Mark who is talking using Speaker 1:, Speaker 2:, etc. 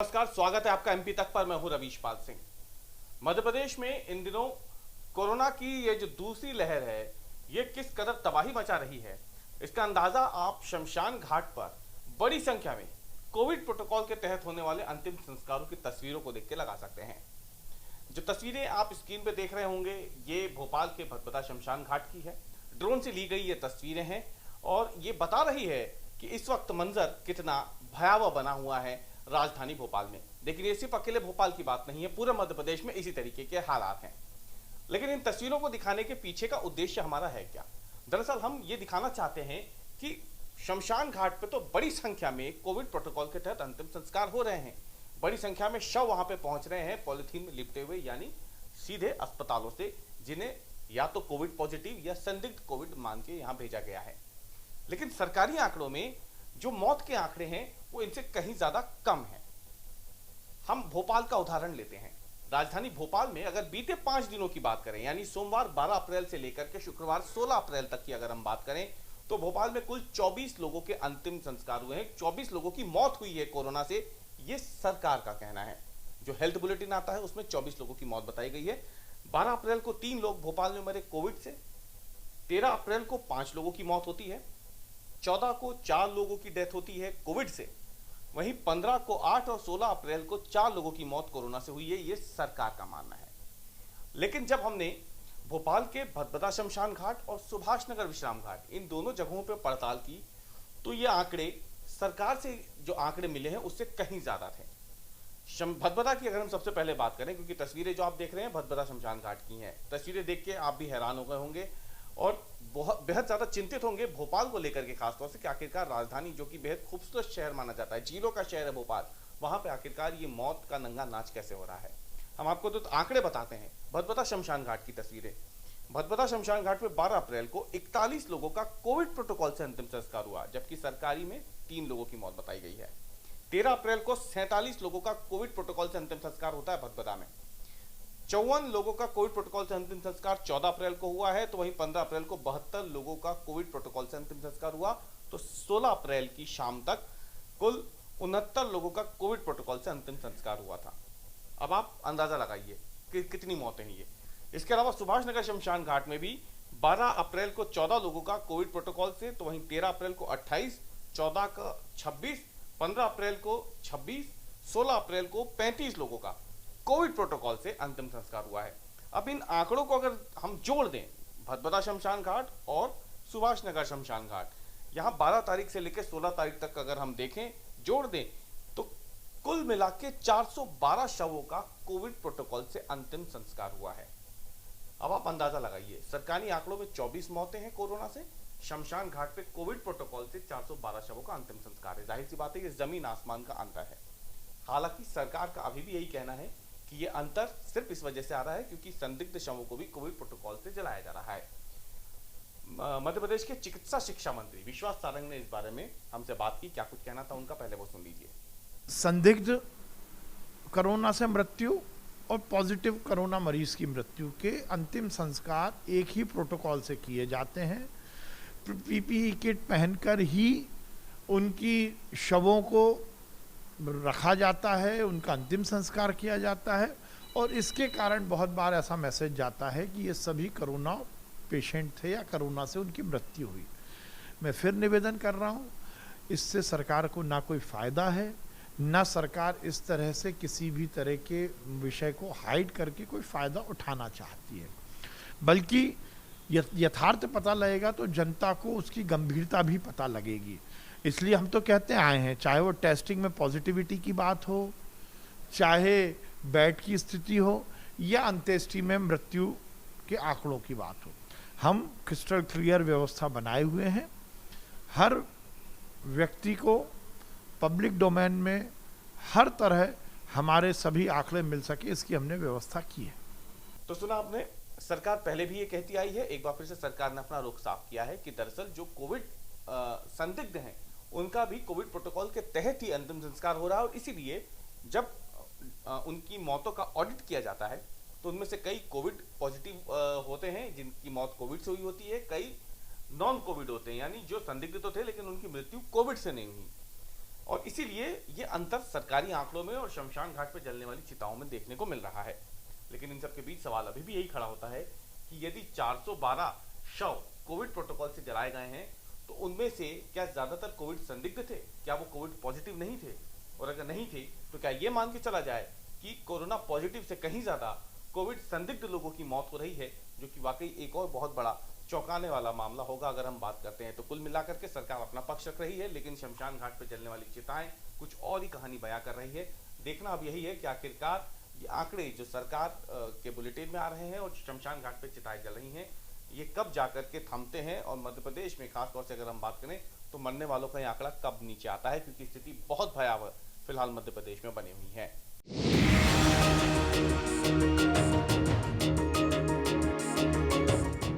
Speaker 1: नमस्कार, स्वागत है आपका एमपी तक पर। मैं हूं रवीश पाल सिंह। मध्य प्रदेश में इन दिनों कोरोना की ये जो दूसरी लहर है, ये किस कदर तबाही मचा रही है, इसका अंदाजा आप शमशान घाट पर बड़ी संख्या में कोविड प्रोटोकॉल के तहत होने वाले अंतिम संस्कारों की तस्वीरों को देख के लगा सकते हैं। जो तस्वीरें आप स्क्रीन पे देख रहे होंगे, ये भोपाल के भदभदा शमशान घाट की है। ड्रोन से ली गई ये तस्वीरें हैं और ये बता रही है कि इस वक्त मंजर कितना भयावह बना हुआ है राजधानी भोपाल में। लेकिन ये सिर्फ अकेले भोपाल की बात नहीं है, पूरे मध्य प्रदेश में इसी तरीके के हालात हैं। लेकिन इन तस्वीरों को दिखाने के पीछे का उद्देश्य हमारा है क्या? दरअसल हम ये दिखाना चाहते हैं कि शमशान घाट पे तो बड़ी संख्या में कोविड प्रोटोकॉल के तहत अंतिम संस्कार हो रहे हैं। बड़ी संख्या में शव वहां पे पहुंच रहे हैं पॉलिथीन में लिपटे हुए, यानी सीधे अस्पतालों से, जिन्हें या तो कोविड पॉजिटिव या संदिग्ध कोविड मान के यहां भेजा गया है। लेकिन सरकारी आंकड़ों में जो मौत के आंकड़े हैं वो इनसे कहीं ज्यादा कम है। हम भोपाल का उदाहरण लेते हैं। राजधानी भोपाल में अगर बीते 5 दिनों की बात करें, यानी सोमवार 12 अप्रैल से लेकर के शुक्रवार 16 अप्रैल तक की अगर हम बात करें, तो भोपाल में कुल 24 लोगों के अंतिम संस्कार हुए हैं। 24 लोगों की मौत हुई है कोरोना से, ये सरकार का कहना है। जो हेल्थ बुलेटिन आता है उसमें 24 लोगों की मौत बताई गई है। 12 अप्रैल को 3 लोग भोपाल में मरे कोविड से, 13 अप्रैल को 5 लोगों की मौत होती है, 14 को 4 लोगों की डेथ होती है कोविड से, वहीं 15 को 8 और 16 अप्रैल को 4 लोगों की मौत कोरोना से हुई है। ये सरकार का मानना है। लेकिन जब हमने भोपाल के भदभदा शमशान घाट और सुभाष नगर विश्राम घाट, इन दोनों जगहों पर पड़ताल की, तो ये आंकड़े सरकार से जो आंकड़े मिले हैं उससे कहीं ज्यादा थे। भदभदा की अगर हम सबसे पहले बात करें, क्योंकि तस्वीरें जो आप देख रहे हैं भदभदा शमशान घाट की हैं, तस्वीरें देख के आप भी हैरान हो गए होंगे और बहुत बेहद ज्यादा चिंतित होंगे भोपाल को लेकर के, खासतौर से कि आखिरकार राजधानी जो कि बेहद खूबसूरत शहर माना जाता है, झीलों का शहर है भोपाल, वहां पे आखिरकार ये मौत का नंगा नाच कैसे हो रहा है। हम आपको तो आंकड़े बताते हैं। भदभदा शमशान घाट की तस्वीरें। भदभदा शमशान घाट में 12 अप्रैल को 41 लोगों का कोविड प्रोटोकॉल से अंतिम संस्कार हुआ, जबकि सरकारी में 3 लोगों की मौत बताई गई है। 13 अप्रैल को 47 लोगों का कोविड प्रोटोकॉल से अंतिम संस्कार होता है भदभदा में। 54 लोगों का कोविड प्रोटोकॉल से अंतिम संस्कार 14 अप्रैल को हुआ है, तो वहीं 15 अप्रैल को 72 लोगों का कोविड प्रोटोकॉल से अंतिम संस्कार हुआ। तो 16 अप्रैल की शाम तक कुल 69 लोगों का कोविड प्रोटोकॉल से अंतिम संस्कार हुआ था। अब आप अंदाजा लगाइए कि कितनी मौतें हैं ये। इसके अलावा सुभाष नगर शमशान घाट में भी 12 अप्रैल को 14 लोगों का कोविड प्रोटोकॉल से, तो वहीं 13 अप्रैल को 28, 14 का 26, 15 अप्रैल को 26, 16 अप्रैल को 35 लोगों का कोविड प्रोटोकॉल से अंतिम संस्कार हुआ है। अब इन आंकड़ों को अगर हम जोड़ दें, भदभदा शमशान घाट और सुभाष नगर शमशान घाट, यहां 12 तारीख से लेकर 16 तारीख तक अगर हम देखें, जोड़ दें, तो कुल मिला के 412 शवों का कोविड प्रोटोकॉल से अंतिम संस्कार हुआ है। अब आप अंदाजा लगाइए, सरकारी आंकड़ों में 24 मौतें हैं कोरोना से, शमशान घाट पे कोविड प्रोटोकॉल से 412 शवों का अंतिम संस्कार है। जाहिर सी बात है ये जमीन आसमान का अंतर है। हालांकि सरकार का अभी भी यही कहना है कि ये अंतर सिर्फ इस वजह से आ रहा है क्योंकि संदिग्ध शवों को भी कोविड प्रोटोकॉल से जलाया जा रहा है। मध्य प्रदेश के चिकित्सा शिक्षा मंत्री विश्वास सारंग ने इस बारे में हमसे बात की। क्या कुछ कहना था उनका, पहले वो सुन लीजिए।
Speaker 2: संदिग्ध कोरोना से मृत्यु और पॉजिटिव कोरोना मरीज की मृत्यु के अंतिम संस्कार एक ही प्रोटोकॉल से किए जाते हैं। पीपीई किट पहनकर ही उनकी शवों को रखा जाता है, उनका अंतिम संस्कार किया जाता है और इसके कारण बहुत बार ऐसा मैसेज जाता है कि ये सभी कोरोना पेशेंट थे या कोरोना से उनकी मृत्यु हुई। मैं फिर निवेदन कर रहा हूँ, इससे सरकार को ना कोई फ़ायदा है, ना सरकार इस तरह से किसी भी तरह के विषय को हाइड करके कोई फ़ायदा उठाना चाहती है, बल्कि यथार्थ पता लगेगा तो जनता को उसकी गंभीरता भी पता लगेगी। इसलिए हम तो कहते आए हैं, चाहे वो टेस्टिंग में पॉजिटिविटी की बात हो, चाहे बेड की स्थिति हो या अंत्येष्टि में मृत्यु के आंकड़ों की बात हो, हम क्रिस्टल क्लियर व्यवस्था बनाए हुए हैं। हर व्यक्ति को पब्लिक डोमेन में हर तरह हमारे सभी आंकड़े मिल सके, इसकी हमने व्यवस्था की है।
Speaker 1: तो सुना आपने, सरकार पहले भी ये कहती आई है, एक बार फिर से सरकार ने अपना रुख साफ किया है कि दरअसल जो कोविड संदिग्ध हैं उनका भी कोविड प्रोटोकॉल के तहत ही अंतिम संस्कार हो रहा है। और इसीलिए जब उनकी मौतों का ऑडिट किया जाता है तो उनमें से कई कोविड पॉजिटिव होते हैं जिनकी मौत कोविड से हुई होती है, कई नॉन कोविड होते हैं, यानी जो संदिग्ध तो थे लेकिन उनकी मृत्यु कोविड से नहीं हुई। और इसीलिए ये अंतर सरकारी आंकड़ों में और शमशान घाट पर जलने वाली चिताओं में देखने को मिल रहा है। लेकिन इन सब के बीच सवाल अभी भी यही खड़ा होता है कि यदि 412 शव कोविड प्रोटोकॉल से जलाए गए हैं तो उनमें से क्या ज्यादातर कोविड संदिग्ध थे? क्या वो कोविड पॉजिटिव नहीं थे? और अगर नहीं थे तो क्या ये मान के चला जाए कि कोरोना पॉजिटिव से कहीं ज्यादा कोविड संदिग्ध लोगों की मौत हो रही है, जो कि वाकई एक और बहुत बड़ा चौंकाने वाला मामला होगा अगर हम बात करते हैं। तो कुल मिलाकर के सरकार अपना पक्ष रख रही है, लेकिन शमशान घाट पर जलने वाली चिताएं कुछ और ही कहानी बयां कर रही है। देखना अब यही है कि आखिरकार ये आंकड़े जो सरकार के बुलेटिन में आ रहे हैं और शमशान घाट पर चिताएं जल रही हैं, ये कब जाकर के थमते हैं। और मध्य प्रदेश में खासतौर से अगर हम बात करें तो मरने वालों का ये आंकड़ा कब नीचे आता है, क्योंकि स्थिति बहुत भयावह फिलहाल मध्य प्रदेश में बनी हुई है।